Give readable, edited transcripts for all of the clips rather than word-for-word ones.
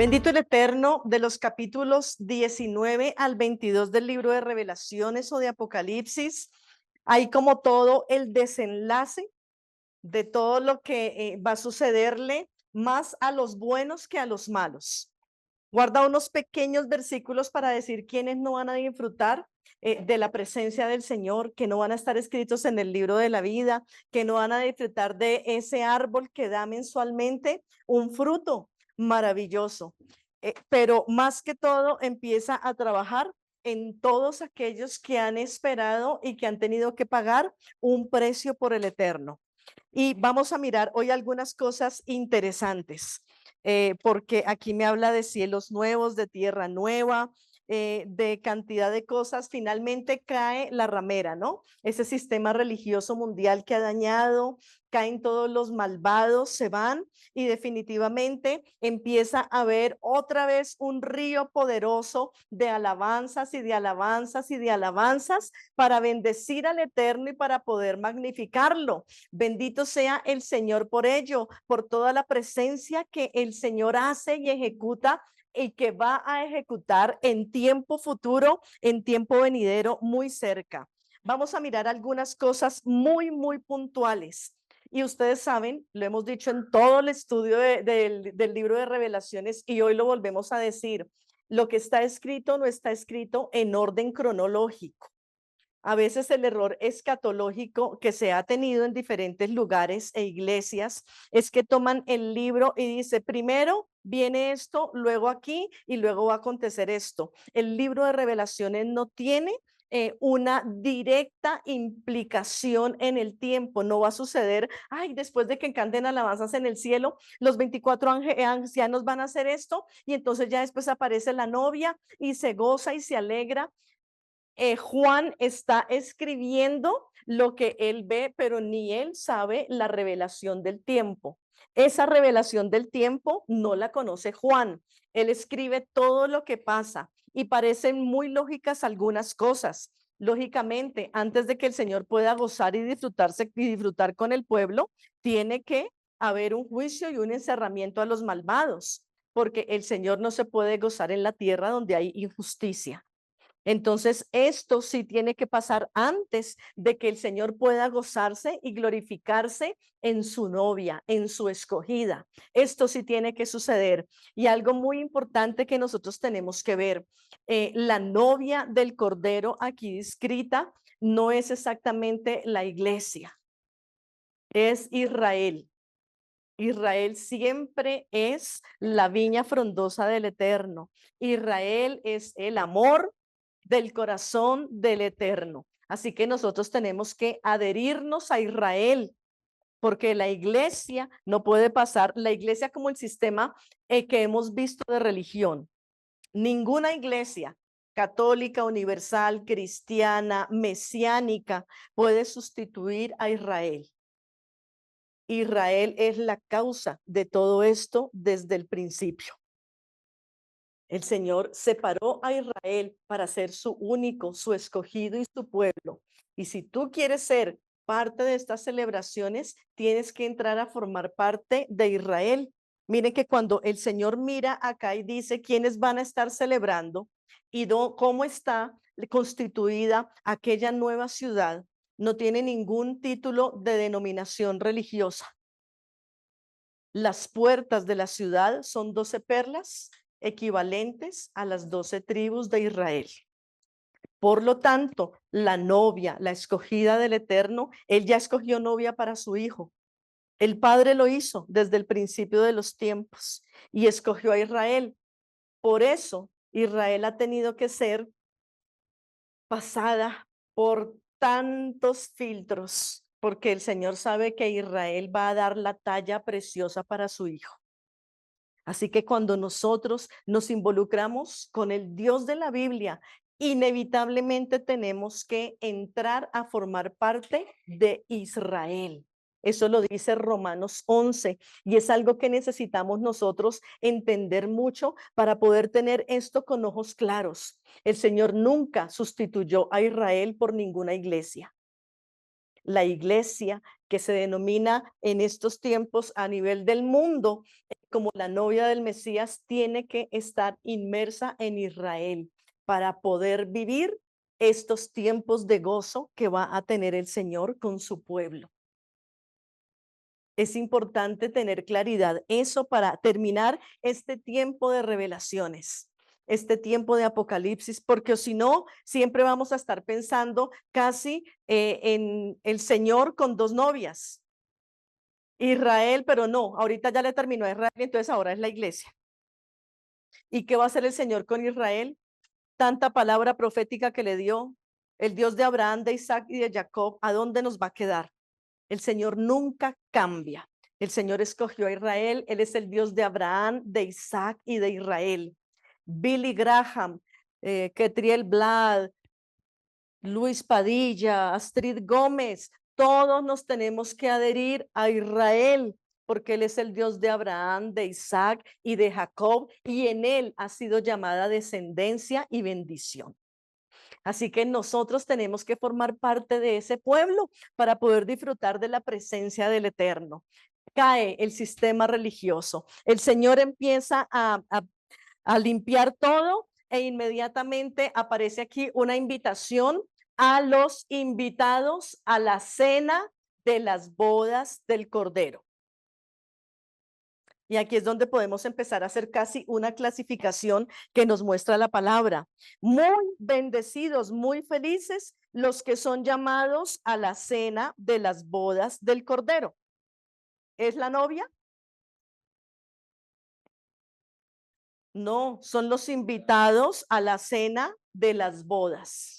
Bendito el Eterno, de los capítulos 19 al 22 del libro de Revelaciones o de Apocalipsis, hay como todo el desenlace de todo lo que va a sucederle más a los buenos que a los malos. Guarda unos pequeños versículos para decir quiénes no van a disfrutar de la presencia del Señor, que no van a estar escritos en el libro de la vida, que no van a disfrutar de ese árbol que da mensualmente un fruto maravilloso. Pero más que todo empieza a trabajar en todos aquellos que han esperado y que han tenido que pagar un precio por el Eterno. Y vamos a mirar hoy algunas cosas interesantes, porque aquí me habla de cielos nuevos, de tierra nueva, de cantidad de cosas. Finalmente cae la ramera, ¿no? Ese sistema religioso mundial que ha dañado, caen todos los malvados, se van y definitivamente empieza a haber otra vez un río poderoso de alabanzas y de alabanzas y de alabanzas para bendecir al Eterno y para poder magnificarlo. Bendito sea el Señor por ello, por toda la presencia que el Señor hace y ejecuta y que va a ejecutar en tiempo futuro, en tiempo venidero, muy cerca. Vamos a mirar algunas cosas muy puntuales. Y ustedes saben, lo hemos dicho en todo el estudio del libro de Revelaciones y hoy lo volvemos a decir, lo que está escrito no está escrito en orden cronológico. A veces el error escatológico que se ha tenido en diferentes lugares e iglesias es que toman el libro y dice, primero viene esto, luego aquí y luego va a acontecer esto. El libro de Revelaciones no tiene una directa implicación en el tiempo. No va a suceder, ay, después de que canten alabanzas en el cielo, los 24 ancianos van a hacer esto y entonces ya después aparece la novia y se goza y se alegra. Juan está escribiendo lo que él ve, pero ni él sabe la revelación del tiempo. Esa revelación del tiempo no la conoce Juan. Él escribe todo lo que pasa y parecen muy lógicas algunas cosas. Lógicamente, antes de que el Señor pueda gozar y disfrutarse y disfrutar con el pueblo, tiene que haber un juicio y un encerramiento a los malvados, porque el Señor no se puede gozar en la tierra donde hay injusticia. Entonces, esto sí tiene que pasar antes de que el Señor pueda gozarse y glorificarse en su novia, en su escogida. Esto sí tiene que suceder. Y algo muy importante que nosotros tenemos que ver, la novia del Cordero aquí descrita no es exactamente la iglesia, es Israel. Israel siempre es la viña frondosa del Eterno. Israel es el amor del corazón del Eterno. Así que nosotros tenemos que adherirnos a Israel, porque la iglesia no puede pasar, la iglesia como el sistema que hemos visto de religión. Ninguna iglesia católica, universal, cristiana, mesiánica puede sustituir a Israel. Israel es la causa de todo esto desde el principio. El Señor separó a Israel para ser su único, su escogido y su pueblo. Y si tú quieres ser parte de estas celebraciones, tienes que entrar a formar parte de Israel. Miren que cuando el Señor mira acá y dice quiénes van a estar celebrando y cómo está constituida aquella nueva ciudad, no tiene ningún título de denominación religiosa. Las puertas de la ciudad son 12 perlas equivalentes a las 12 tribus de Israel. Por lo tanto, la novia, la escogida del Eterno, él ya escogió novia para su hijo. El Padre lo hizo desde el principio de los tiempos y escogió a Israel. Por eso, Israel ha tenido que ser pasada por tantos filtros, porque el Señor sabe que Israel va a dar la talla preciosa para su hijo. Así que cuando nosotros nos involucramos con el Dios de la Biblia, inevitablemente tenemos que entrar a formar parte de Israel. Eso lo dice Romanos 11 y es algo que necesitamos nosotros entender mucho para poder tener esto con ojos claros. El Señor nunca sustituyó a Israel por ninguna iglesia. la iglesia, que se denomina en estos tiempos a nivel del mundo como la novia del Mesías, tiene que estar inmersa en Israel para poder vivir estos tiempos de gozo que va a tener el Señor con su pueblo. Es importante tener claridad eso para terminar este tiempo de revelaciones, este tiempo de apocalipsis, porque si no, siempre vamos a estar pensando casi en el Señor con dos novias. Israel, pero no, ahorita ya le terminó a Israel, entonces ahora es la iglesia. ¿Y qué va a hacer el Señor con Israel? Tanta palabra profética que le dio, el Dios de Abraham, de Isaac y de Jacob, ¿a dónde nos va a quedar? El Señor nunca cambia. El Señor escogió a Israel. Él es el Dios de Abraham, de Isaac y de Israel. Billy Graham, Ketriel Blad, Luis Padilla, Astrid Gómez, todos nos tenemos que adherir a Israel porque Él es el Dios de Abraham, de Isaac y de Jacob, y en Él ha sido llamada descendencia y bendición. Así que nosotros tenemos que formar parte de ese pueblo para poder disfrutar de la presencia del Eterno. Cae el sistema religioso. El Señor empieza a limpiar todo e inmediatamente aparece aquí una invitación a los invitados a la cena de las bodas del Cordero. Y aquí es donde podemos empezar a hacer casi una clasificación que nos muestra la palabra. Muy bendecidos, muy felices los que son llamados a la cena de las bodas del Cordero. ¿Es la novia? No, son los invitados a la cena de las bodas.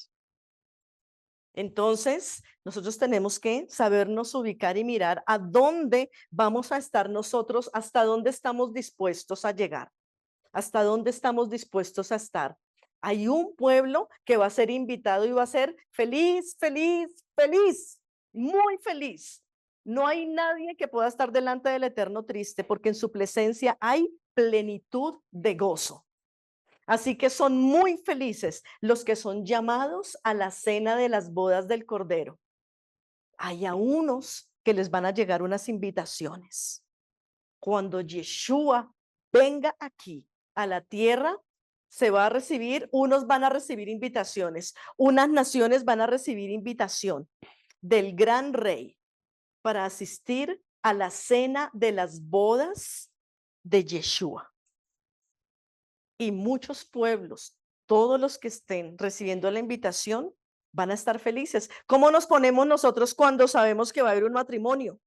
Entonces, nosotros tenemos que sabernos ubicar y mirar a dónde vamos a estar nosotros, hasta dónde estamos dispuestos a llegar, hasta dónde estamos dispuestos a estar. Hay un pueblo que va a ser invitado y va a ser feliz, feliz, feliz, muy feliz. No hay nadie que pueda estar delante del Eterno triste, porque en su presencia hay plenitud de gozo. Así que son muy felices los que son llamados a la cena de las bodas del Cordero. Hay a unos que les van a llegar unas invitaciones. Cuando Yeshua venga aquí a la tierra, se va a recibir, unos van a recibir invitaciones, unas naciones van a recibir invitación del gran rey para asistir a la cena de las bodas de Yeshua. Y muchos pueblos, todos los que estén recibiendo la invitación, van a estar felices. ¿Cómo nos ponemos nosotros cuando sabemos que va a haber un matrimonio,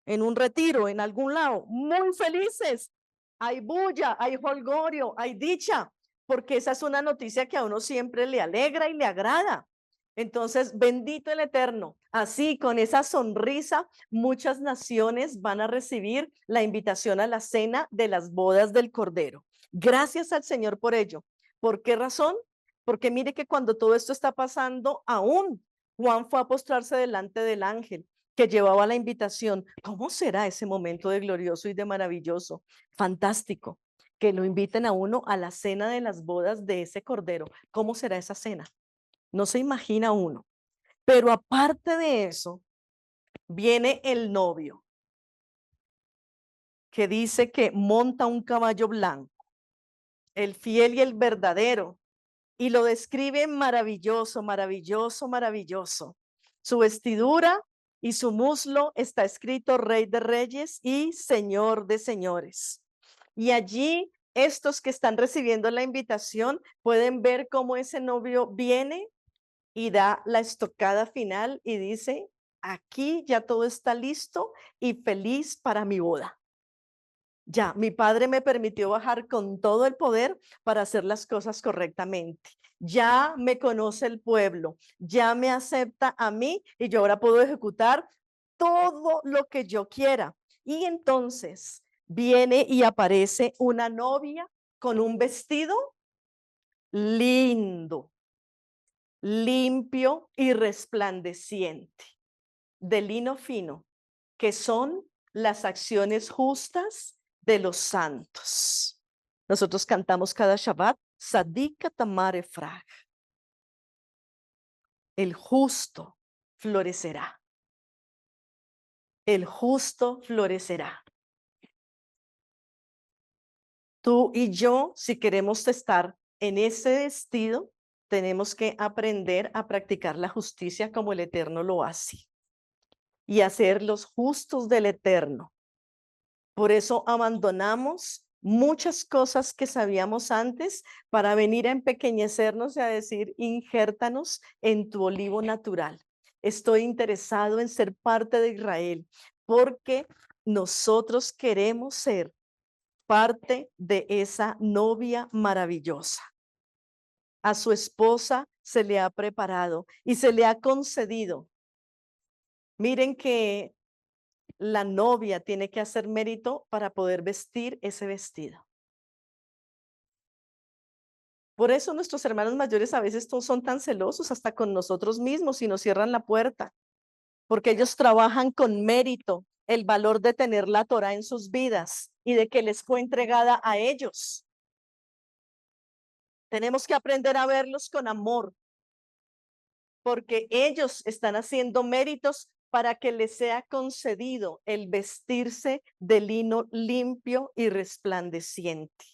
en un retiro, en algún lado? Muy felices. Hay bulla, hay jolgorio, hay dicha, porque esa es una noticia que a uno siempre le alegra y le agrada. Entonces, bendito el Eterno. Así, con esa sonrisa, muchas naciones van a recibir la invitación a la cena de las bodas del Cordero. Gracias al Señor por ello. ¿Por qué razón? Porque mire que cuando todo esto está pasando, aún Juan fue a postrarse delante del ángel que llevaba la invitación. ¿Cómo será ese momento de glorioso y de maravilloso? Fantástico. Que lo inviten a uno a la cena de las bodas de ese Cordero. ¿Cómo será esa cena? No se imagina uno. Pero aparte de eso, viene el novio, que dice que monta un caballo blanco, el fiel y el verdadero, y lo describe maravilloso, maravilloso, maravilloso. Su vestidura y su muslo está escrito Rey de Reyes y Señor de Señores. Y allí estos que están recibiendo la invitación pueden ver cómo ese novio viene y da la estocada final y dice, aquí ya todo está listo y feliz para mi boda. Ya, mi padre me permitió bajar con todo el poder para hacer las cosas correctamente. Ya me conoce el pueblo, ya me acepta a mí y yo ahora puedo ejecutar todo lo que yo quiera. Y entonces viene y aparece una novia con un vestido lindo, limpio y resplandeciente, de lino fino, que son las acciones justas de los santos. Nosotros cantamos cada Shabbat, Sadika Tamar Efrag. El justo florecerá. el justo florecerá. Tú y yo, si queremos estar en ese vestido, tenemos que aprender a practicar la justicia como el Eterno lo hace y hacer los justos del Eterno. Por eso abandonamos muchas cosas que sabíamos antes para venir a empequeñecernos y a decir, injértanos en tu olivo natural. Estoy interesado en ser parte de Israel porque nosotros queremos ser parte de esa novia maravillosa. A su esposa se le ha preparado y se le ha concedido. Miren que la novia tiene que hacer mérito para poder vestir ese vestido. Por eso nuestros hermanos mayores a veces son tan celosos hasta con nosotros mismos y nos cierran la puerta, porque ellos trabajan con mérito el valor de tener la Torá en sus vidas y de que les fue entregada a ellos. Tenemos que aprender a verlos con amor, porque ellos están haciendo méritos para que les sea concedido el vestirse de lino limpio y resplandeciente.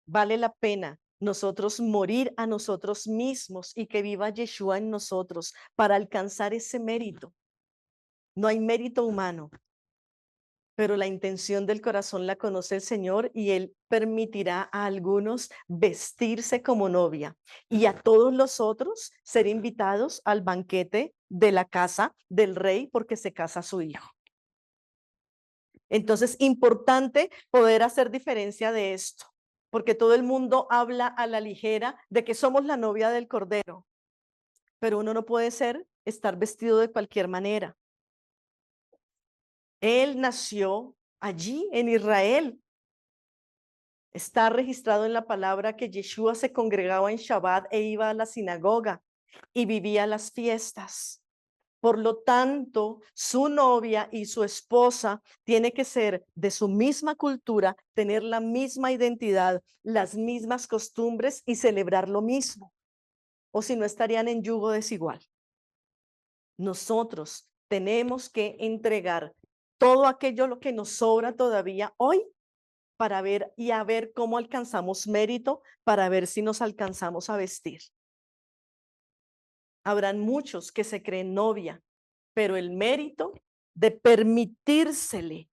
Vale la pena nosotros morir a nosotros mismos y que viva Yeshua en nosotros para alcanzar ese mérito. No hay mérito humano, pero la intención del corazón la conoce el Señor y Él permitirá a algunos vestirse como novia y a todos los otros ser invitados al banquete de la casa del rey porque se casa su hijo. Entonces, importante poder hacer diferencia de esto, porque todo el mundo habla a la ligera de que somos la novia del Cordero, pero uno no puede estar vestido de cualquier manera. Él nació allí en Israel. Está registrado en la palabra que Yeshua se congregaba en Shabbat e iba a la sinagoga y vivía las fiestas. Por lo tanto, su novia y su esposa tiene que ser de su misma cultura, tener la misma identidad, las mismas costumbres y celebrar lo mismo. O si no, estarían en yugo desigual. Nosotros tenemos que entregar todo aquello lo que nos sobra todavía hoy para ver y a ver cómo alcanzamos mérito, para ver si nos alcanzamos a vestir. Habrán muchos que se creen novia, pero el mérito de permitírsele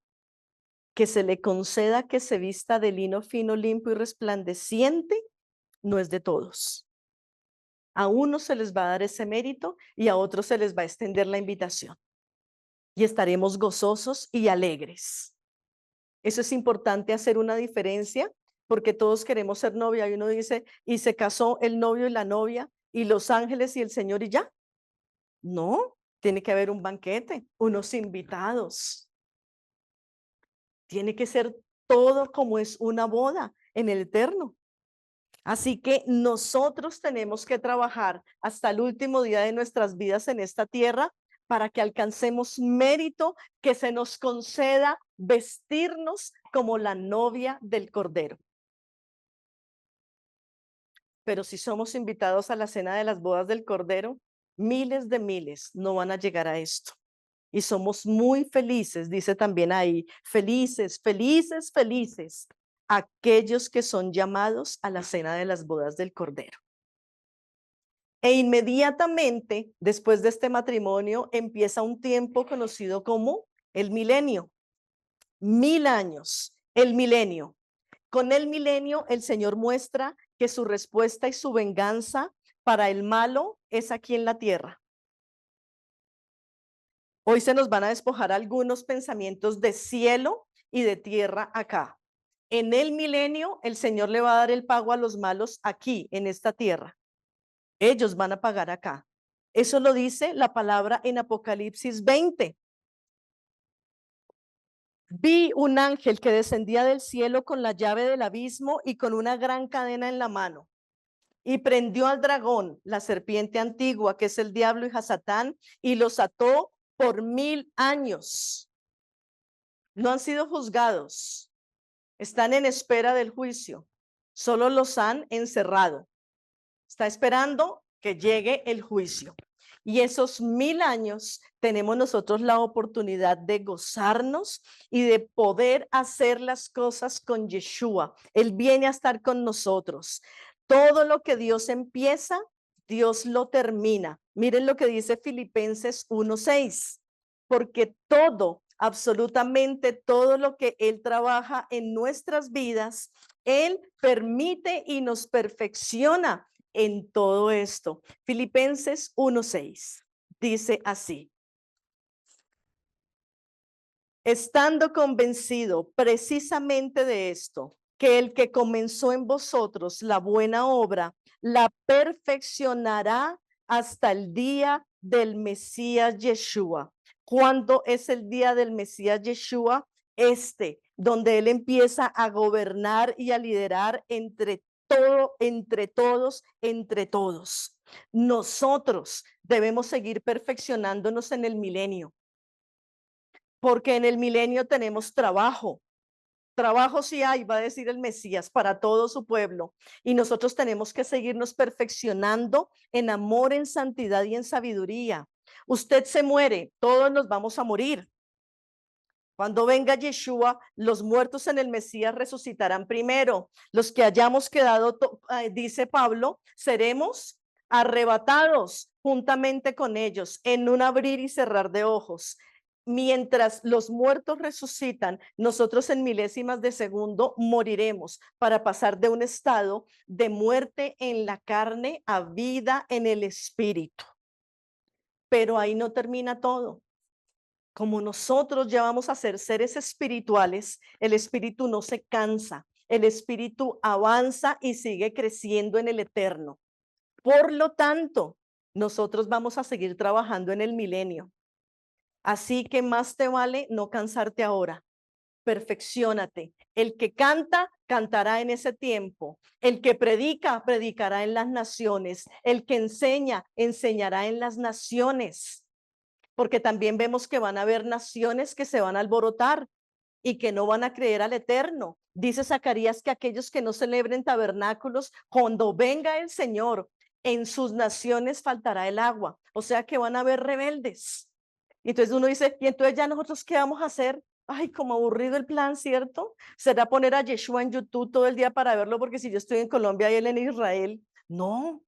que se le conceda que se vista de lino fino, limpio y resplandeciente, no es de todos. A unos se les va a dar ese mérito y a otros se les va a extender la invitación. Y estaremos gozosos y alegres. Eso es importante, hacer una diferencia, porque todos queremos ser novia y uno dice, y se casó el novio y la novia y los ángeles y el Señor y ya. No, tiene que haber un banquete, unos invitados. Tiene que ser todo como es una boda en el eterno. Así que nosotros tenemos que trabajar hasta el último día de nuestras vidas en esta tierra para que alcancemos mérito, que se nos conceda vestirnos como la novia del Cordero. Pero si somos invitados a la cena de las bodas del Cordero, miles de miles no van a llegar a esto. Y somos muy felices, dice también ahí, felices, felices, felices, aquellos que son llamados a la cena de las bodas del Cordero. E inmediatamente después de este matrimonio empieza un tiempo conocido como el milenio. 1000 años, el milenio. Con el milenio el Señor muestra que su respuesta y su venganza para el malo es aquí en la tierra. Hoy se nos van a despojar algunos pensamientos de cielo y de tierra acá. En el milenio el Señor le va a dar el pago a los malos aquí, en esta tierra. Ellos van a pagar acá. Eso lo dice la palabra en Apocalipsis 20. Vi un ángel que descendía del cielo con la llave del abismo y con una gran cadena en la mano. Y prendió al dragón, la serpiente antigua, que es el diablo y Hasatán, y los ató por 1000 años. No han sido juzgados. Están en espera del juicio. Solo los han encerrado. Está esperando que llegue el juicio. Y esos 1000 años tenemos nosotros la oportunidad de gozarnos y de poder hacer las cosas con Yeshua. Él viene a estar con nosotros. Todo lo que Dios empieza, Dios lo termina. Miren lo que dice Filipenses 1:6, porque todo, absolutamente todo lo que Él trabaja en nuestras vidas, Él permite y nos perfecciona en todo esto. Filipenses 1:6 dice así: estando convencido precisamente de esto, que el que comenzó en vosotros la buena obra, la perfeccionará hasta el día del Mesías Yeshua. ¿Cuándo es el día del Mesías Yeshua? Donde Él empieza a gobernar y a liderar entre todo, entre todos, entre todos. Nosotros debemos seguir perfeccionándonos en el milenio, porque en el milenio tenemos trabajo. Trabajo sí hay, va a decir el Mesías, para todo su pueblo. Y nosotros tenemos que seguirnos perfeccionando en amor, en santidad y en sabiduría. Usted se muere, todos nos vamos a morir. Cuando venga Yeshua, los muertos en el Mesías resucitarán primero. Los que hayamos quedado, dice Pablo, seremos arrebatados juntamente con ellos en un abrir y cerrar de ojos. Mientras los muertos resucitan, nosotros en milésimas de segundo moriremos para pasar de un estado de muerte en la carne a vida en el espíritu. Pero ahí no termina todo. Como nosotros ya vamos a ser seres espirituales, el espíritu no se cansa, el espíritu avanza y sigue creciendo en el eterno. Por lo tanto, nosotros vamos a seguir trabajando en el milenio. Así que más te vale no cansarte ahora. Perfecciónate. El que canta, cantará en ese tiempo. El que predica, predicará en las naciones. El que enseña, enseñará en las naciones. Porque también vemos que van a haber naciones que se van a alborotar y que no van a creer al Eterno. Dice Zacarías que aquellos que no celebren tabernáculos, cuando venga el Señor, en sus naciones faltará el agua. O sea que van a haber rebeldes. Y entonces uno dice, ¿y entonces ya nosotros qué vamos a hacer? Ay, como aburrido el plan, ¿cierto? ¿Será poner a Yeshua en YouTube todo el día para verlo? Porque si yo estoy en Colombia y él en Israel, no.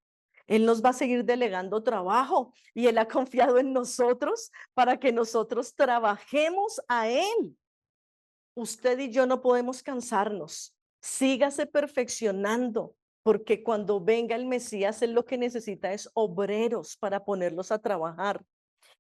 Él nos va a seguir delegando trabajo y Él ha confiado en nosotros para que nosotros trabajemos a Él. Usted y yo no podemos cansarnos. Sígase perfeccionando, porque cuando venga el Mesías, Él lo que necesita es obreros para ponerlos a trabajar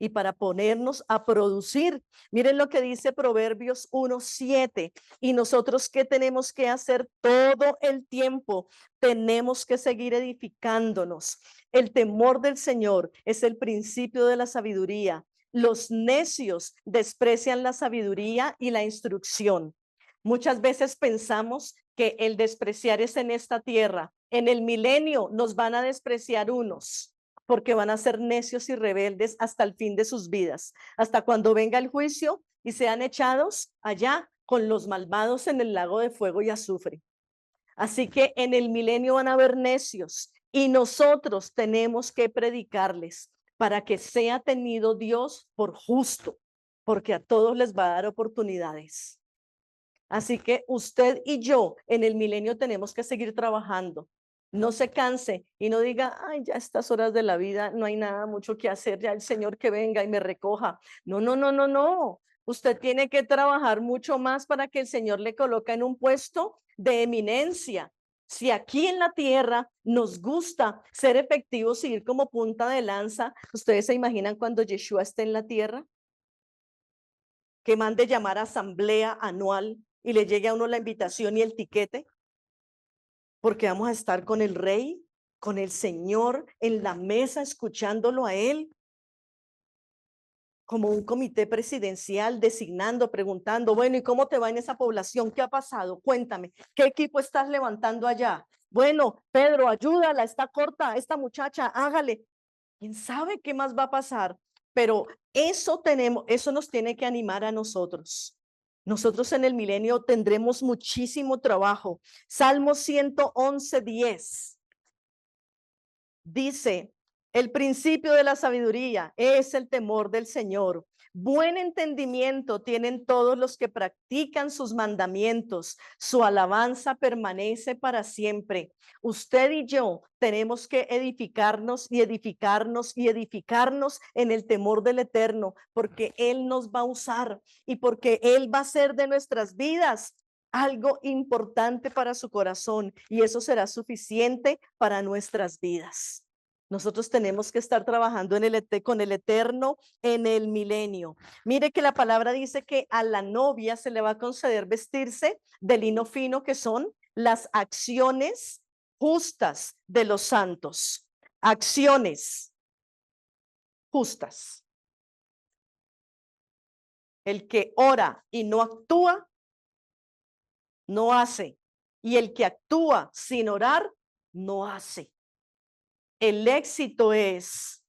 y para ponernos a producir. Miren lo que dice Proverbios 1:7. Y nosotros, ¿qué tenemos que hacer todo el tiempo? Tenemos que seguir edificándonos. El temor del Señor es el principio de la sabiduría. Los necios desprecian la sabiduría y la instrucción. Muchas veces pensamos que el despreciar es en esta tierra. En el milenio nos van a despreciar unos, porque van a ser necios y rebeldes hasta el fin de sus vidas, hasta cuando venga el juicio y sean echados allá con los malvados en el lago de fuego y azufre. Así que en el milenio van a haber necios y nosotros tenemos que predicarles para que sea tenido Dios por justo, porque a todos les va a dar oportunidades. Así que usted y yo en el milenio tenemos que seguir trabajando. No se canse y no diga, ay, ya a estas horas de la vida no hay nada mucho que hacer, ya el Señor que venga y me recoja. No, no, no, no, no. Usted tiene que trabajar mucho más para que el Señor le coloque en un puesto de eminencia. Si aquí en la tierra nos gusta ser efectivos y ir como punta de lanza, ¿ustedes se imaginan cuando Yeshua esté en la tierra? Que mande llamar a asamblea anual y le llegue a uno la invitación y el tiquete, porque vamos a estar con el rey, con el Señor en la mesa, escuchándolo a él, como un comité presidencial, designando, preguntando, bueno, ¿y cómo te va en esa población? ¿Qué ha pasado? Cuéntame, ¿qué equipo estás levantando allá? Bueno, Pedro, ayúdala, está corta, esta muchacha, hágale. ¿Quién sabe qué más va a pasar? Pero eso nos tiene que animar a nosotros. Nosotros en el milenio tendremos muchísimo trabajo. Salmo 111:10 dice, El principio de la sabiduría es el temor del Señor. Buen entendimiento tienen todos los que practican sus mandamientos. Su alabanza permanece para siempre. Usted y yo tenemos que edificarnos y edificarnos y edificarnos en el temor del Eterno, porque Él nos va a usar y porque Él va a hacer de nuestras vidas algo importante para su corazón, y eso será suficiente para nuestras vidas. Nosotros tenemos que estar trabajando con el Eterno en el milenio. Mire que la palabra dice que a la novia se le va a conceder vestirse de lino fino, que son las acciones justas de los santos. Acciones justas. El que ora y no actúa, no hace. Y el que actúa sin orar, no hace. El éxito es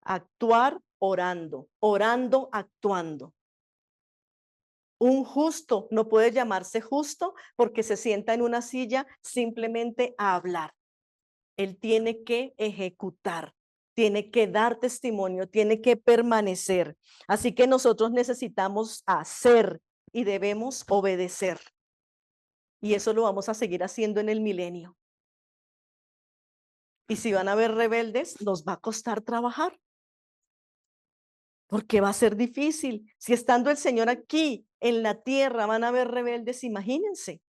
actuar orando, orando actuando. Un justo no puede llamarse justo porque se sienta en una silla simplemente a hablar. Él tiene que ejecutar, tiene que dar testimonio, tiene que permanecer. Así que nosotros necesitamos hacer y debemos obedecer. Y eso lo vamos a seguir haciendo en el milenio. Y si van a haber rebeldes, nos va a costar trabajar, porque va a ser difícil. Si estando el Señor aquí en la tierra van a haber rebeldes, imagínense.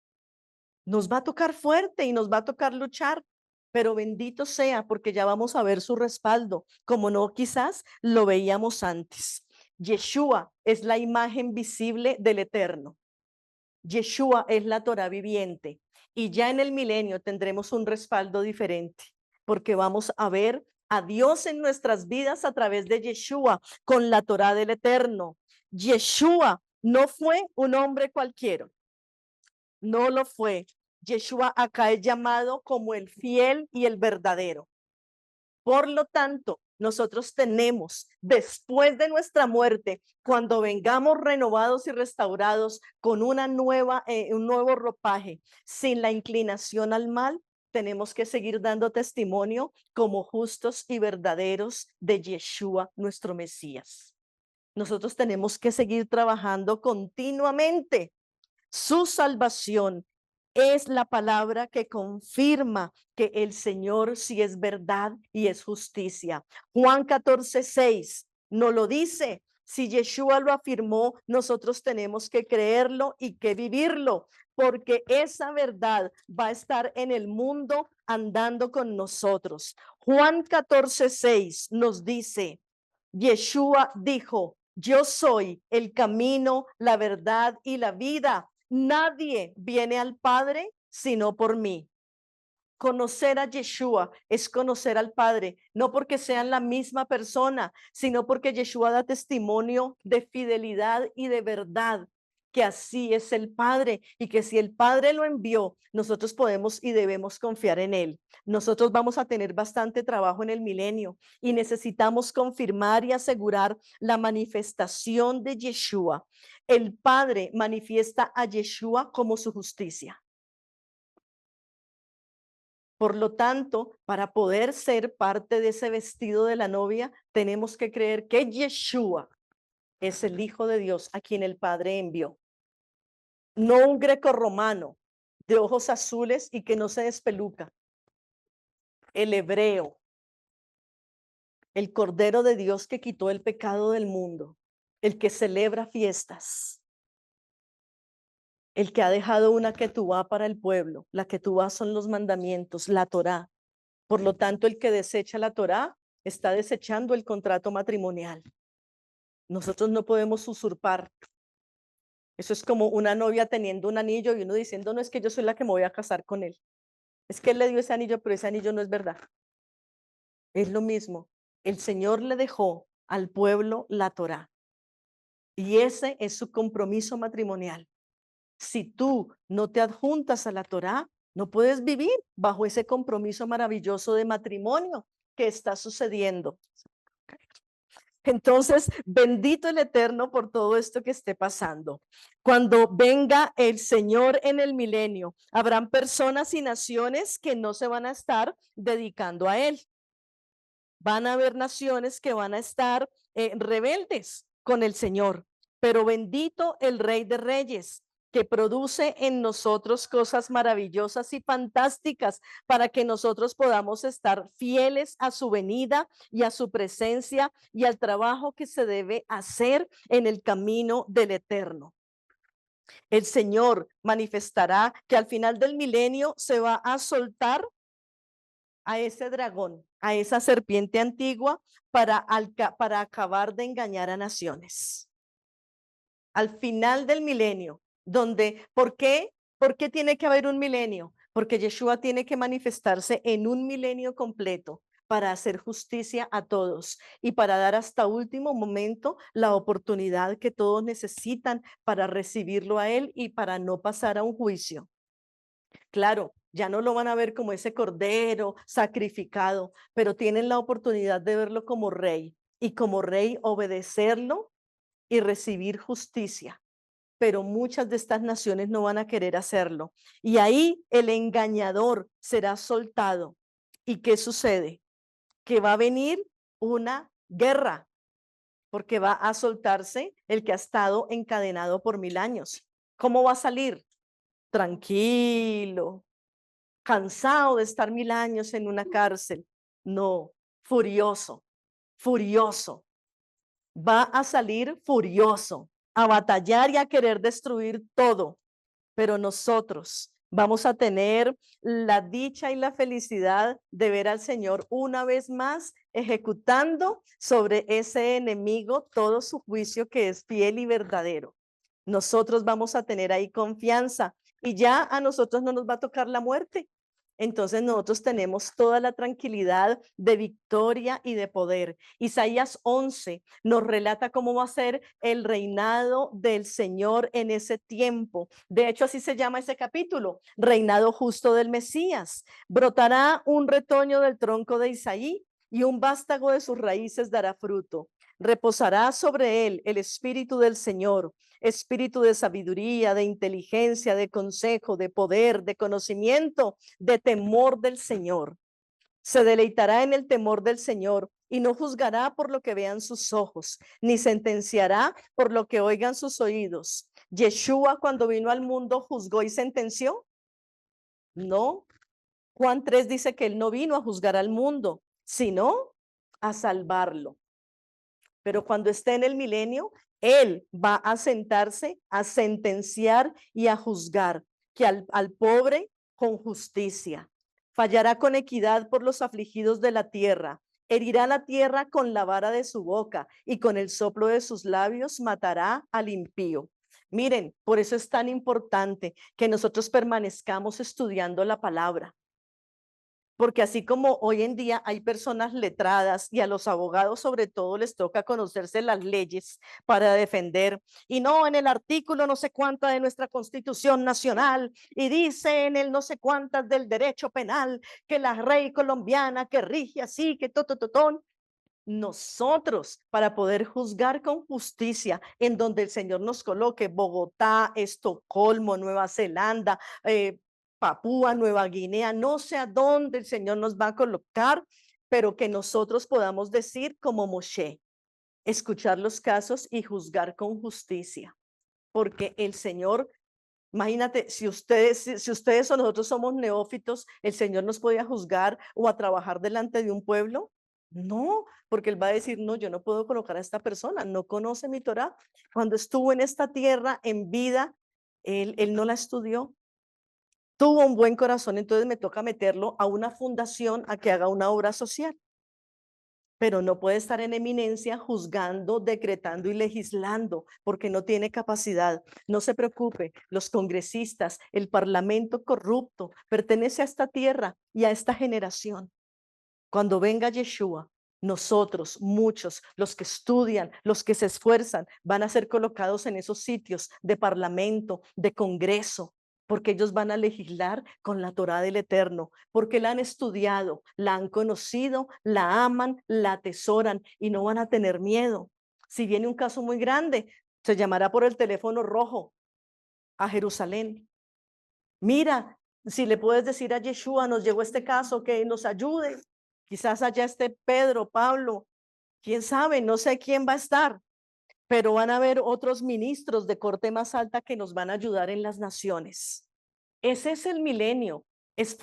Nos va a tocar fuerte y nos va a tocar luchar, pero bendito sea porque ya vamos a ver su respaldo, como no quizás lo veíamos antes. Yeshua es la imagen visible del Eterno. Yeshua es la Torá viviente, y ya en el milenio tendremos un respaldo diferente, porque vamos a ver a Dios en nuestras vidas a través de Yeshua con la Torá del Eterno. Yeshua no fue un hombre cualquiera, no lo fue. Yeshua acá es llamado como el fiel y el verdadero. Por lo tanto, nosotros tenemos, después de nuestra muerte, cuando vengamos renovados y restaurados con un nuevo ropaje, sin la inclinación al mal, tenemos que seguir dando testimonio como justos y verdaderos de Yeshua, nuestro Mesías. Nosotros tenemos que seguir trabajando continuamente. Su salvación es la palabra que confirma que el Señor sí es verdad y es justicia. Juan 14:6 nos lo dice. Si Yeshua lo afirmó, nosotros tenemos que creerlo y que vivirlo, porque esa verdad va a estar en el mundo andando con nosotros. Juan 14:6 nos dice, Yeshua dijo, yo soy el camino, la verdad y la vida. Nadie viene al Padre sino por mí. Conocer a Yeshua es conocer al Padre, no porque sean la misma persona, sino porque Yeshua da testimonio de fidelidad y de verdad, que así es el Padre y que si el Padre lo envió, nosotros podemos y debemos confiar en él. Nosotros vamos a tener bastante trabajo en el milenio y necesitamos confirmar y asegurar la manifestación de Yeshua. El Padre manifiesta a Yeshua como su justicia. Por lo tanto, para poder ser parte de ese vestido de la novia, tenemos que creer que Yeshua es el Hijo de Dios a quien el Padre envió. No un greco romano de ojos azules y que no se despeluca. El hebreo, el Cordero de Dios que quitó el pecado del mundo, el que celebra fiestas, el que ha dejado una ketubá para el pueblo. La ketubá son los mandamientos, la Torá. Por lo tanto, el que desecha la Torá está desechando el contrato matrimonial. Nosotros no podemos usurpar. Eso es como una novia teniendo un anillo y uno diciendo, no, es que yo soy la que me voy a casar con él. Es que él le dio ese anillo, pero ese anillo no es verdad. Es lo mismo. El Señor le dejó al pueblo la Torá. Y ese es su compromiso matrimonial. Si tú no te adjuntas a la Torá, no puedes vivir bajo ese compromiso maravilloso de matrimonio que está sucediendo. Entonces, bendito el Eterno por todo esto que esté pasando. Cuando venga el Señor en el milenio, habrán personas y naciones que no se van a estar dedicando a Él. Van a haber naciones que van a estar rebeldes con el Señor, pero bendito el Rey de Reyes, que produce en nosotros cosas maravillosas y fantásticas para que nosotros podamos estar fieles a su venida y a su presencia y al trabajo que se debe hacer en el camino del eterno. El Señor manifestará que al final del milenio se va a soltar a ese dragón, a esa serpiente antigua para acabar de engañar a naciones. Al final del milenio, donde, ¿por qué? ¿Por qué tiene que haber un milenio? Porque Yeshua tiene que manifestarse en un milenio completo para hacer justicia a todos y para dar hasta último momento la oportunidad que todos necesitan para recibirlo a él y para no pasar a un juicio. Claro, ya no lo van a ver como ese cordero sacrificado, pero tienen la oportunidad de verlo como rey y como rey obedecerlo y recibir justicia. Pero muchas de estas naciones no van a querer hacerlo. Y ahí el engañador será soltado. ¿Y qué sucede? Que va a venir una guerra, porque va a soltarse el que ha estado encadenado por 1000 años. ¿Cómo va a salir? Tranquilo, cansado de estar 1000 años en una cárcel. No, furioso, furioso. Va a salir furioso, a batallar y a querer destruir todo. Pero nosotros vamos a tener la dicha y la felicidad de ver al Señor una vez más ejecutando sobre ese enemigo todo su juicio que es fiel y verdadero. Nosotros vamos a tener ahí confianza y ya a nosotros no nos va a tocar la muerte. Entonces nosotros tenemos toda la tranquilidad de victoria y de poder. Isaías 11 nos relata cómo va a ser el reinado del Señor en ese tiempo. De hecho, así se llama ese capítulo, reinado justo del Mesías. Brotará un retoño del tronco de Isaí y un vástago de sus raíces dará fruto. Reposará sobre él el espíritu del Señor, espíritu de sabiduría, de inteligencia, de consejo, de poder, de conocimiento, de temor del Señor. Se deleitará en el temor del Señor y no juzgará por lo que vean sus ojos, ni sentenciará por lo que oigan sus oídos. Yeshua, cuando vino al mundo, juzgó y sentenció. No. Juan 3 dice que él no vino a juzgar al mundo, sino a salvarlo. Pero cuando esté en el milenio, él va a sentarse a sentenciar y a juzgar que al pobre con justicia. Fallará con equidad por los afligidos de la tierra. Herirá la tierra con la vara de su boca y con el soplo de sus labios matará al impío. Miren, por eso es tan importante que nosotros permanezcamos estudiando la palabra. Porque así como hoy en día hay personas letradas y a los abogados sobre todo les toca conocerse las leyes para defender, y no en el artículo no sé cuánta de nuestra Constitución Nacional, y dice en el no sé cuántas del derecho penal que la ley colombiana que rige así, que totototón. Nosotros, para poder juzgar con justicia, en donde el Señor nos coloque, Bogotá, Estocolmo, Nueva Zelanda, Papúa Nueva Guinea, no sé a dónde el Señor nos va a colocar, pero que nosotros podamos decir como Moshe, escuchar los casos y juzgar con justicia, porque el Señor, imagínate, si ustedes o nosotros somos neófitos, ¿el Señor nos podía juzgar o a trabajar delante de un pueblo? No, porque él va a decir, no, yo no puedo colocar a esta persona, no conoce mi Torá. Cuando estuvo en esta tierra en vida, él no la estudió, tuvo un buen corazón, entonces me toca meterlo a una fundación a que haga una obra social, pero no puede estar en eminencia juzgando, decretando y legislando, porque no tiene capacidad. No se preocupe, los congresistas, el parlamento corrupto, pertenece a esta tierra y a esta generación. Cuando venga Yeshua, nosotros, muchos, los que estudian, los que se esfuerzan, van a ser colocados en esos sitios de parlamento, de congreso, porque ellos van a legislar con la Torá del Eterno, porque la han estudiado, la han conocido, la aman, la atesoran y no van a tener miedo. Si viene un caso muy grande, se llamará por el teléfono rojo a Jerusalén. Mira, si le puedes decir a Yeshua, nos llegó este caso, que nos ayude. Quizás allá esté Pedro, Pablo, quién sabe, no sé quién va a estar, pero van a haber otros ministros de corte más alta que nos van a ayudar en las naciones. Ese es el milenio. Es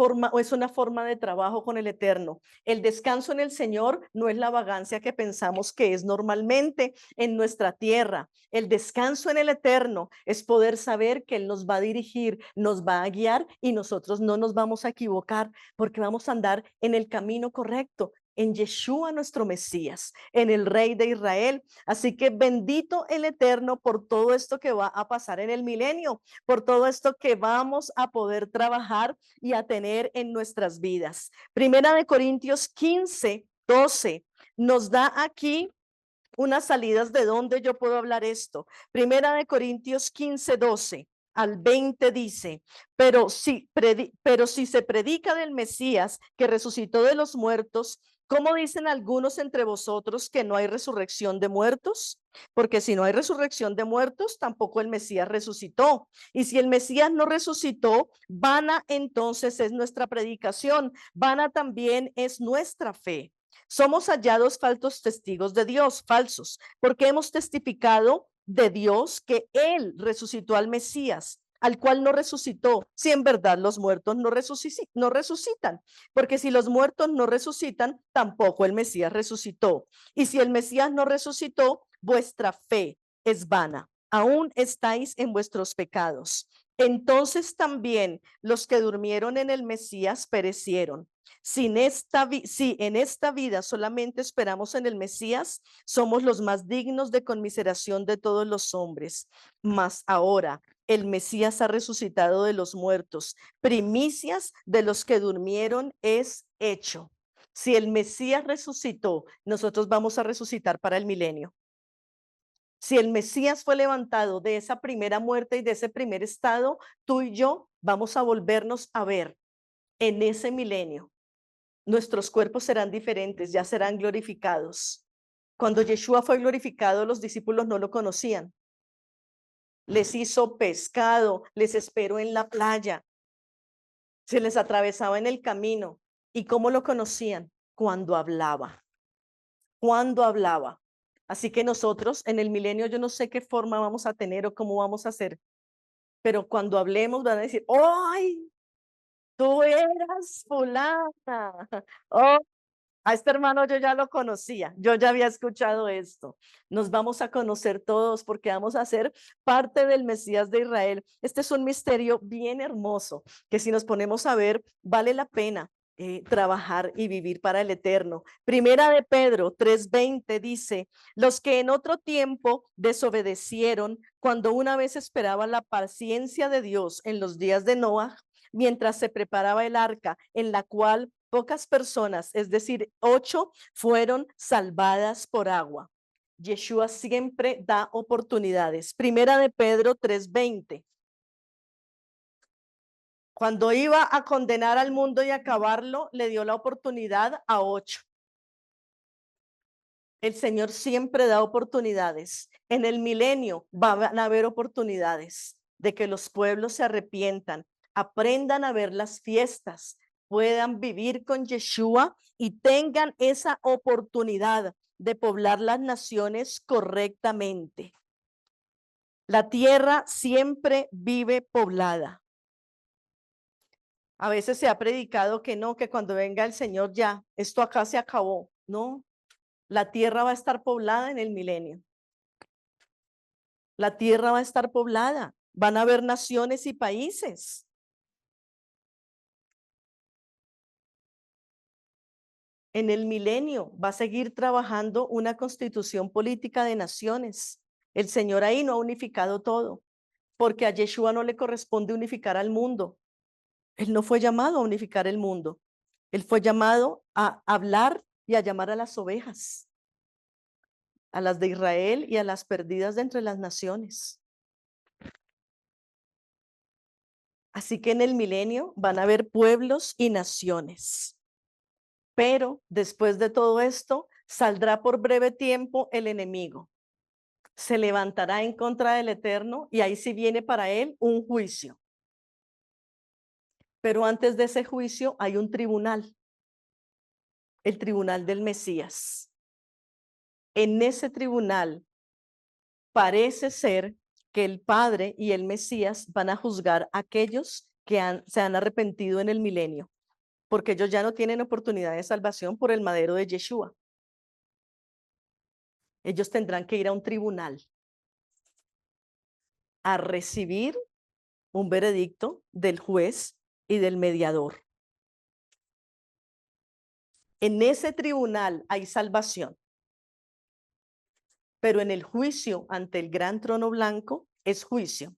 una forma de trabajo con el Eterno. El descanso en el Señor no es la vagancia que pensamos que es normalmente en nuestra tierra. El descanso en el Eterno es poder saber que Él nos va a dirigir, nos va a guiar y nosotros no nos vamos a equivocar porque vamos a andar en el camino correcto, en Yeshua nuestro Mesías, en el Rey de Israel. Así que bendito el Eterno por todo esto que va a pasar en el milenio, por todo esto que vamos a poder trabajar y a tener en nuestras vidas. Primera de Corintios 15:12 nos da aquí unas salidas de dónde yo puedo hablar esto. Primera de Corintios 15:12 al 20 dice, pero si se predica del Mesías que resucitó de los muertos, ¿cómo dicen algunos entre vosotros que no hay resurrección de muertos? Porque si no hay resurrección de muertos, tampoco el Mesías resucitó. Y si el Mesías no resucitó, vana entonces es nuestra predicación, vana también es nuestra fe. Somos hallados falsos testigos de Dios, falsos, porque hemos testificado de Dios que Él resucitó al Mesías, al cual no resucitó, si en verdad los muertos no resucitan, porque si los muertos no resucitan, tampoco el Mesías resucitó. Y si el Mesías no resucitó, vuestra fe es vana, aún estáis en vuestros pecados. Entonces también los que durmieron en el Mesías perecieron. Si en esta vida solamente esperamos en el Mesías, somos los más dignos de conmiseración de todos los hombres. Mas ahora el Mesías ha resucitado de los muertos, primicias de los que durmieron es hecho. Si el Mesías resucitó, nosotros vamos a resucitar para el milenio. Si el Mesías fue levantado de esa primera muerte y de ese primer estado, tú y yo vamos a volvernos a ver en ese milenio. Nuestros cuerpos serán diferentes, ya serán glorificados. Cuando Yeshua fue glorificado, los discípulos no lo conocían. Les hizo pescado, les esperó en la playa, se les atravesaba en el camino. ¿Y cómo lo conocían? Cuando hablaba. Cuando hablaba. Así que nosotros en el milenio yo no sé qué forma vamos a tener o cómo vamos a hacer, pero cuando hablemos van a decir, ¡ay! Tú eras fulana. Oh, a este hermano yo ya lo conocía, yo ya había escuchado esto. Nos vamos a conocer todos porque vamos a ser parte del Mesías de Israel. Este es un misterio bien hermoso que si nos ponemos a ver, vale la pena trabajar y vivir para el eterno. Primera de Pedro 3:20 dice, los que en otro tiempo desobedecieron cuando una vez esperaban la paciencia de Dios en los días de Noah, mientras se preparaba el arca en la cual pocas personas, es decir, 8, fueron salvadas por agua. Yeshua siempre da oportunidades. Primera de Pedro 3:20. Cuando iba a condenar al mundo y acabarlo, le dio la oportunidad a 8. El Señor siempre da oportunidades. En el milenio van a haber oportunidades de que los pueblos se arrepientan, aprendan a ver las fiestas, puedan vivir con Yeshua y tengan esa oportunidad de poblar las naciones correctamente. La tierra siempre vive poblada. A veces se ha predicado que no, que cuando venga el Señor ya, esto acá se acabó. No, la tierra va a estar poblada en el milenio. La tierra va a estar poblada. Van a haber naciones y países. En el milenio va a seguir trabajando una constitución política de naciones. El Señor ahí no ha unificado todo, porque a Yeshua no le corresponde unificar al mundo. Él no fue llamado a unificar el mundo. Él fue llamado a hablar y a llamar a las ovejas, a las de Israel y a las perdidas de entre las naciones. Así que en el milenio van a haber pueblos y naciones. Pero después de todo esto, saldrá por breve tiempo el enemigo. Se levantará en contra del Eterno y ahí sí viene para él un juicio. Pero antes de ese juicio hay un tribunal. el tribunal del Mesías. En ese tribunal parece ser que el Padre y el Mesías van a juzgar a aquellos que se han arrepentido en el milenio, porque ellos ya no tienen oportunidad de salvación por el madero de Yeshua. Ellos tendrán que ir a un tribunal a recibir un veredicto del juez y del mediador. En ese tribunal hay salvación, pero en el juicio ante el gran trono blanco es juicio.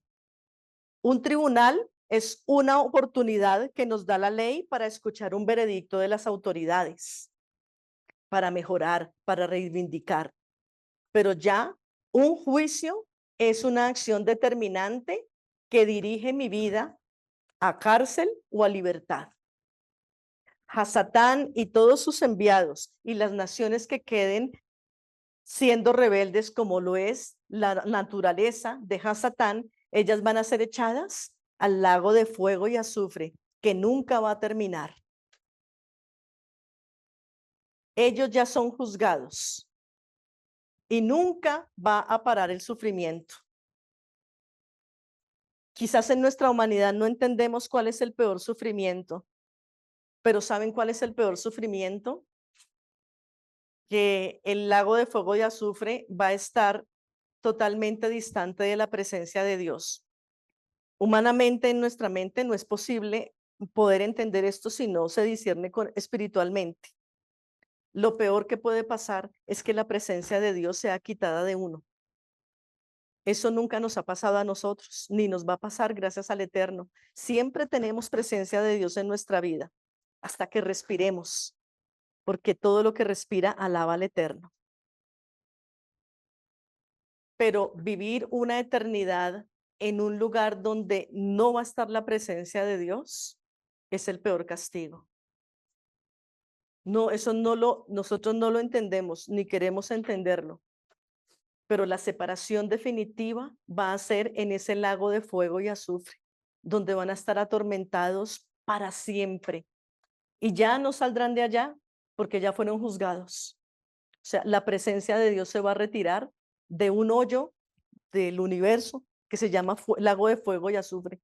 Un tribunal es una oportunidad que nos da la ley para escuchar un veredicto de las autoridades, para mejorar, para reivindicar. Pero ya un juicio es una acción determinante que dirige mi vida a cárcel o a libertad. Hasatán y todos sus enviados y las naciones que queden siendo rebeldes como lo es la naturaleza de Hasatán, ellas van a ser echadas al lago de fuego y azufre, que nunca va a terminar. Ellos ya son juzgados y nunca va a parar el sufrimiento. Quizás en nuestra humanidad no entendemos cuál es el peor sufrimiento, pero ¿saben cuál es el peor sufrimiento? Que el lago de fuego y azufre va a estar totalmente distante de la presencia de Dios. Humanamente, en nuestra mente no es posible poder entender esto si no se discierne espiritualmente. Lo peor que puede pasar es que la presencia de Dios sea quitada de uno. Eso nunca nos ha pasado a nosotros, ni nos va a pasar gracias al Eterno. Siempre tenemos presencia de Dios en nuestra vida, hasta que respiremos, porque todo lo que respira alaba al Eterno. Pero vivir una eternidad en un lugar donde no va a estar la presencia de Dios es el peor castigo. No, eso nosotros no lo entendemos ni queremos entenderlo. Pero la separación definitiva va a ser en ese lago de fuego y azufre, donde van a estar atormentados para siempre. Y ya no saldrán de allá porque ya fueron juzgados. O sea, la presencia de Dios se va a retirar de un hoyo del universo que se llama lago de fuego y azufre.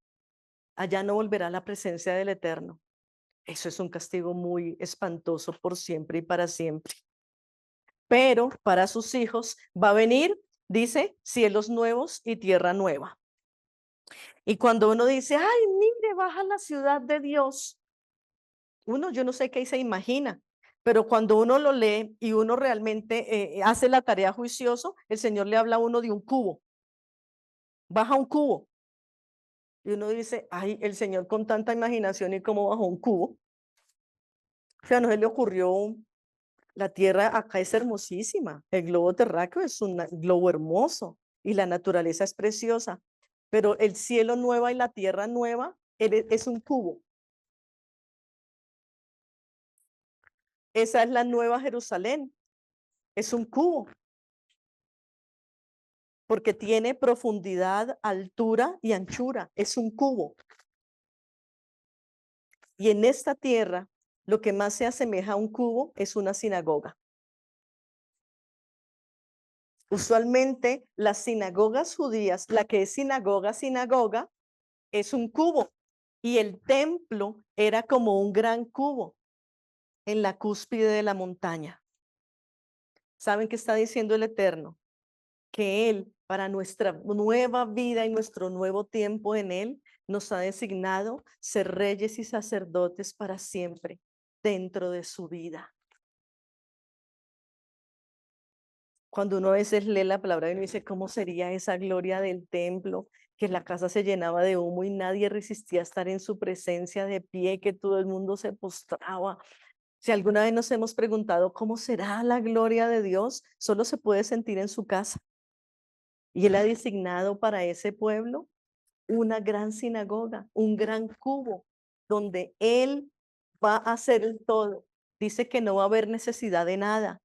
Allá no volverá la presencia del Eterno. Eso es un castigo muy espantoso por siempre y para siempre. Pero para sus hijos va a venir, dice, cielos nuevos y tierra nueva. Y cuando uno dice, ay, mire, baja la ciudad de Dios, uno, yo no sé qué se imagina, pero cuando uno lo lee y uno realmente hace la tarea juicioso, el Señor le habla a uno de un cubo. Baja un cubo. Y uno dice, ay, el Señor con tanta imaginación y cómo bajó un cubo. O sea, no se le ocurrió, la tierra acá es hermosísima, el globo terráqueo es un globo hermoso y la naturaleza es preciosa, pero el cielo nueva y la tierra nueva es un cubo. Esa es la nueva Jerusalén, es un cubo, porque tiene profundidad, altura y anchura, es un cubo. Y en esta tierra, lo que más se asemeja a un cubo es una sinagoga. Usualmente las sinagogas judías, la que es sinagoga, es un cubo y el templo era como un gran cubo en la cúspide de la montaña. ¿Saben qué está diciendo el Eterno? Que Él, para nuestra nueva vida y nuestro nuevo tiempo en Él, nos ha designado ser reyes y sacerdotes para siempre dentro de su vida. Cuando uno a veces lee la palabra y uno dice, ¿cómo sería esa gloria del templo? Que la casa se llenaba de humo y nadie resistía estar en su presencia de pie, que todo el mundo se postraba. Si alguna vez nos hemos preguntado cómo será la gloria de Dios, solo se puede sentir en su casa. Y Él ha designado para ese pueblo una gran sinagoga, un gran cubo, donde Él va a hacer el todo. Dice que no va a haber necesidad de nada,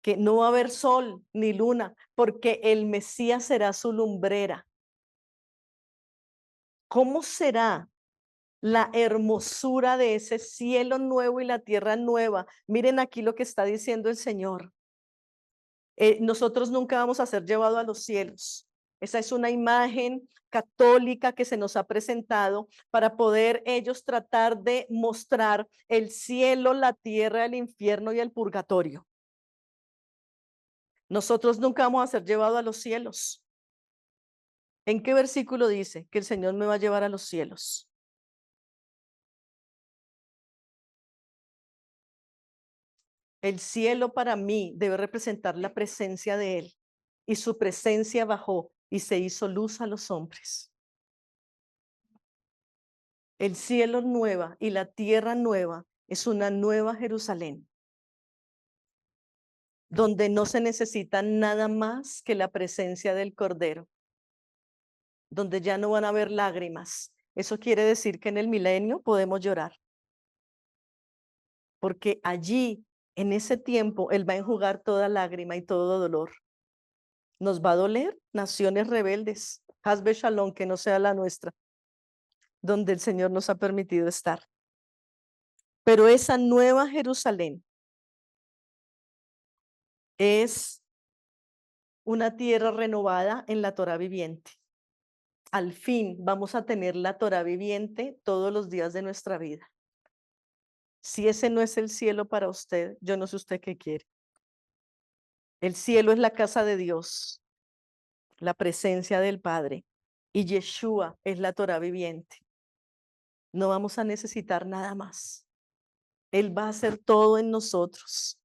que no va a haber sol ni luna, porque el Mesías será su lumbrera. ¿Cómo será la hermosura de ese cielo nuevo y la tierra nueva. Miren aquí lo que está diciendo el Señor. Nosotros nunca vamos a ser llevados a los cielos. Esa es una imagen católica que se nos ha presentado para poder ellos tratar de mostrar el cielo, la tierra, el infierno y el purgatorio. Nosotros nunca vamos a ser llevados a los cielos. ¿En qué versículo dice que el Señor me va a llevar a los cielos? El cielo para mí debe representar la presencia de Él, y su presencia bajó y se hizo luz a los hombres. El cielo nueva y la tierra nueva es una nueva Jerusalén, donde no se necesita nada más que la presencia del Cordero, donde ya no van a haber lágrimas. Eso quiere decir que en el milenio podemos llorar, porque allí, en ese tiempo, Él va a enjugar toda lágrima y todo dolor. Nos va a doler naciones rebeldes, Hasbe Shalom, que no sea la nuestra, donde el Señor nos ha permitido estar. Pero esa nueva Jerusalén es una tierra renovada en la Torá viviente. Al fin vamos a tener la Torá viviente todos los días de nuestra vida. Si ese no es el cielo para usted, yo no sé usted qué quiere. El cielo es la casa de Dios, la presencia del Padre, y Yeshua es la Torá viviente. No vamos a necesitar nada más. Él va a hacer todo en nosotros.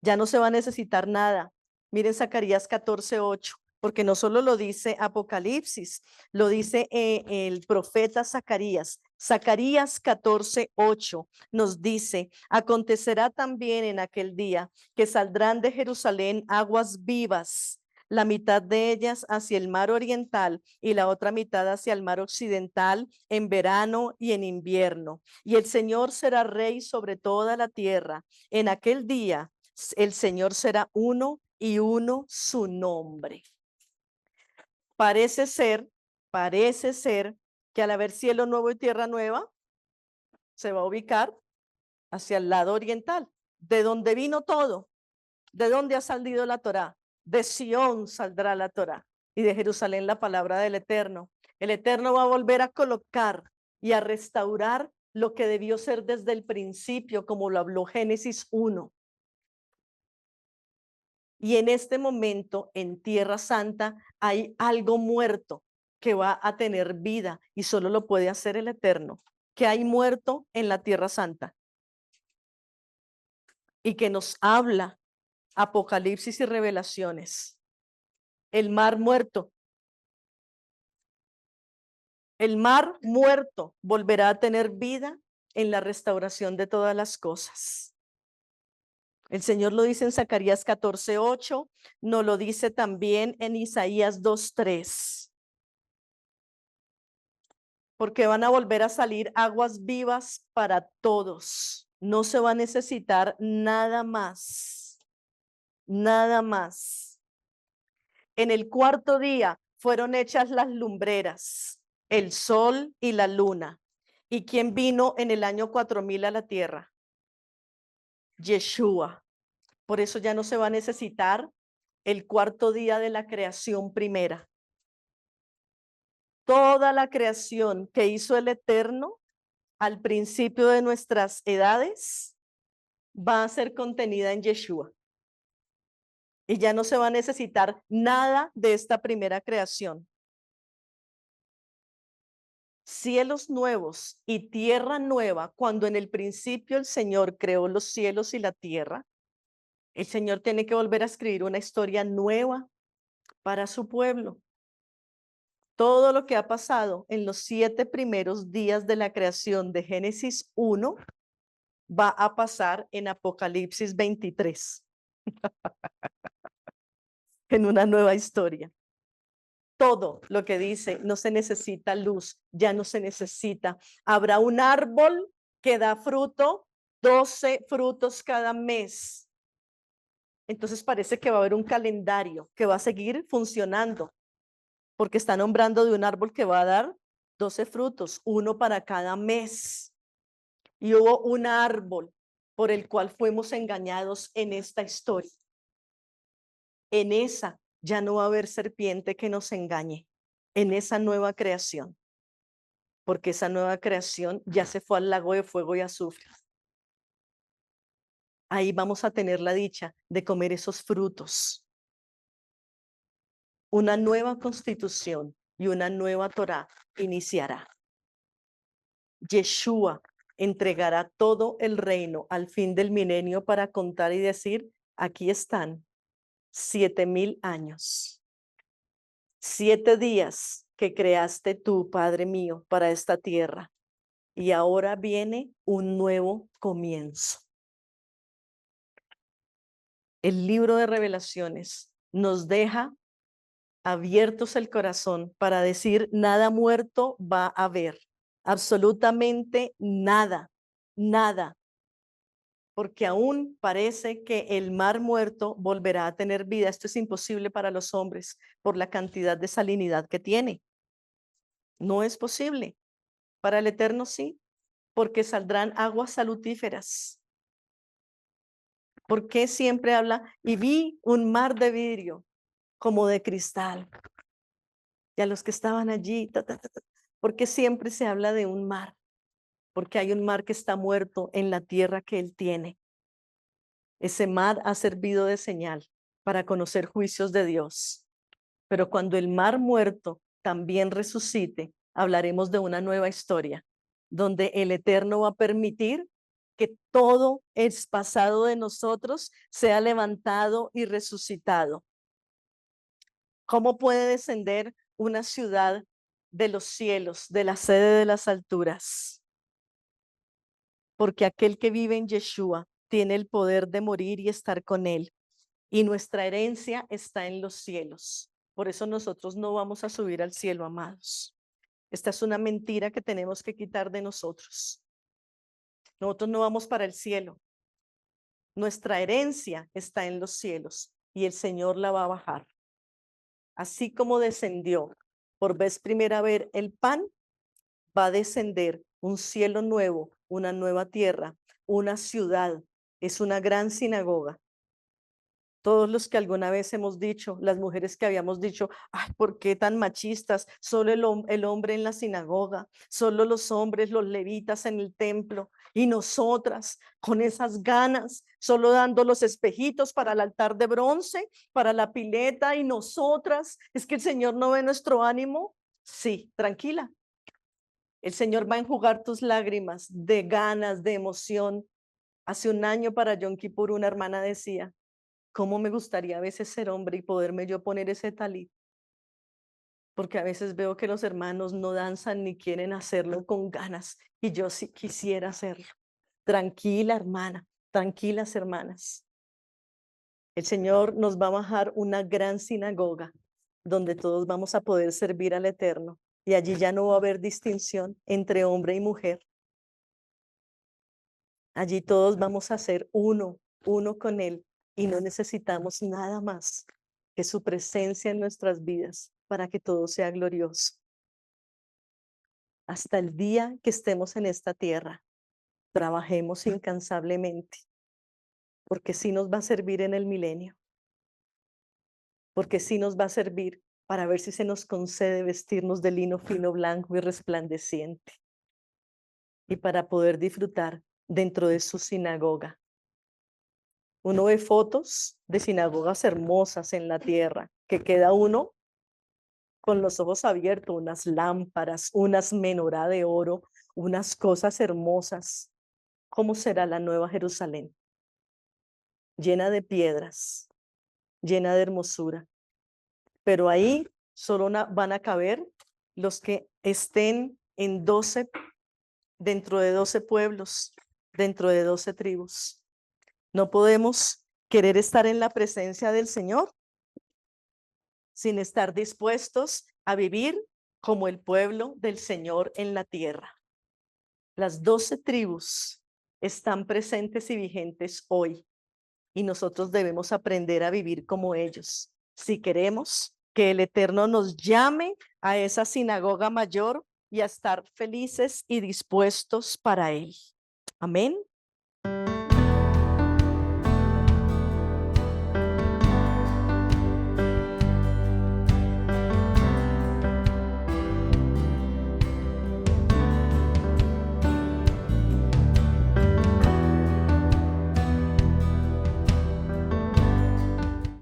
Ya no se va a necesitar nada. Miren Zacarías 14:8, porque no solo lo dice Apocalipsis, lo dice el profeta Zacarías. Zacarías 14:8 nos dice: acontecerá también en aquel día que saldrán de Jerusalén aguas vivas, la mitad de ellas hacia el mar oriental y la otra mitad hacia el mar occidental, en verano y en invierno. Y el Señor será rey sobre toda la tierra. En aquel día el Señor será uno y uno su nombre. Parece ser que al haber cielo nuevo y tierra nueva, se va a ubicar hacia el lado oriental, de donde vino todo. ¿De dónde ha salido la Torá? De Sión saldrá la Torá, y de Jerusalén la palabra del Eterno. El Eterno va a volver a colocar y a restaurar lo que debió ser desde el principio, como lo habló Génesis 1. Y en este momento, en Tierra Santa, hay algo muerto que va a tener vida, y solo lo puede hacer el Eterno. Que hay muerto en la Tierra Santa y que nos habla Apocalipsis y Revelaciones. El mar muerto. El mar muerto volverá a tener vida en la restauración de todas las cosas. El Señor lo dice en Zacarías 14:8, nos lo dice también en Isaías 2:3. Porque van a volver a salir aguas vivas para todos. No se va a necesitar nada más. Nada más. En el cuarto día fueron hechas las lumbreras, el sol y la luna. ¿Y quién vino en el año 4000 a la tierra? Yeshua. Por eso ya no se va a necesitar el cuarto día de la creación primera. Toda la creación que hizo el Eterno al principio de nuestras edades va a ser contenida en Yeshua. Y ya no se va a necesitar nada de esta primera creación. Cielos nuevos y tierra nueva. Cuando en el principio el Señor creó los cielos y la tierra, el Señor tiene que volver a escribir una historia nueva para su pueblo. Todo lo que ha pasado en los 7 primeros días de la creación de Génesis 1 va a pasar en Apocalipsis 23. En una nueva historia. Todo lo que dice, no se necesita luz, ya no se necesita. Habrá un árbol que da fruto, 12 frutos cada mes. Entonces parece que va a haber un calendario que va a seguir funcionando, porque está nombrando de un árbol que va a dar 12 frutos, uno para cada mes. Y hubo un árbol por el cual fuimos engañados en esta historia. En esa ya no va a haber serpiente que nos engañe, en esa nueva creación, porque esa nueva creación ya se fue al lago de fuego y azufre. Ahí vamos a tener la dicha de comer esos frutos. Una nueva constitución y una nueva Torá iniciará. Yeshua entregará todo el reino al fin del milenio para contar y decir, aquí están 7,000 años. 7 días que creaste tú, Padre mío, para esta tierra. Y ahora viene un nuevo comienzo. El libro de Revelaciones nos deja abiertos el corazón para decir, nada muerto va a haber. Absolutamente nada, nada. Porque aún parece que el mar muerto volverá a tener vida. Esto es imposible para los hombres por la cantidad de salinidad que tiene. No es posible. Para el Eterno sí, porque saldrán aguas salutíferas. ¿Por qué siempre habla? Y vi un mar de vidrio como de cristal. Y a los que estaban allí, porque siempre se habla de un mar, porque hay un mar que está muerto en la tierra que él tiene. Ese mar ha servido de señal para conocer juicios de Dios. Pero cuando el mar muerto también resucite, hablaremos de una nueva historia, donde el Eterno va a permitir que todo el pasado de nosotros sea levantado y resucitado. ¿Cómo puede descender una ciudad de los cielos, de la sede de las alturas? Porque aquel que vive en Yeshua tiene el poder de morir y estar con él. Y nuestra herencia está en los cielos. Por eso nosotros no vamos a subir al cielo, amados. Esta es una mentira que tenemos que quitar de nosotros. Nosotros no vamos para el cielo. Nuestra herencia está en los cielos y el Señor la va a bajar. Así como descendió por vez primera vez el pan, va a descender un cielo nuevo, una nueva tierra, una ciudad. Es una gran sinagoga. Todos los que alguna vez hemos dicho, las mujeres que habíamos dicho, ay, ¿por qué tan machistas? Solo el hombre en la sinagoga, solo los hombres, los levitas en el templo, y nosotras con esas ganas, solo dando los espejitos para el altar de bronce, para la pileta, y nosotras, ¿es que el Señor no ve nuestro ánimo? Sí, tranquila. El Señor va a enjugar tus lágrimas de ganas, de emoción. Hace un año para Yom Kippur una hermana decía, ¿cómo me gustaría a veces ser hombre y poderme yo poner ese talit? Porque a veces veo que los hermanos no danzan ni quieren hacerlo con ganas y yo sí quisiera hacerlo. Tranquila, hermana, tranquilas, hermanas. El Señor nos va a bajar una gran sinagoga donde todos vamos a poder servir al Eterno y allí ya no va a haber distinción entre hombre y mujer. Allí todos vamos a ser uno con Él y no necesitamos nada más que su presencia en nuestras vidas para que todo sea glorioso. Hasta el día que estemos en esta tierra, trabajemos incansablemente, porque sí nos va a servir en el milenio, porque sí nos va a servir para ver si se nos concede vestirnos de lino fino, blanco y resplandeciente, y para poder disfrutar dentro de su sinagoga. Uno ve fotos de sinagogas hermosas en la tierra, que queda uno con los ojos abiertos, unas lámparas, unas menorá de oro, unas cosas hermosas. ¿Cómo será la nueva Jerusalén? Llena de piedras, llena de hermosura. Pero ahí solo van a caber los que estén en 12, dentro de 12 pueblos, dentro de 12 tribus. No podemos querer estar en la presencia del Señor sin estar dispuestos a vivir como el pueblo del Señor en la tierra. Las 12 tribus están presentes y vigentes hoy y nosotros debemos aprender a vivir como ellos. Si queremos que el Eterno nos llame a esa sinagoga mayor y a estar felices y dispuestos para Él. Amén.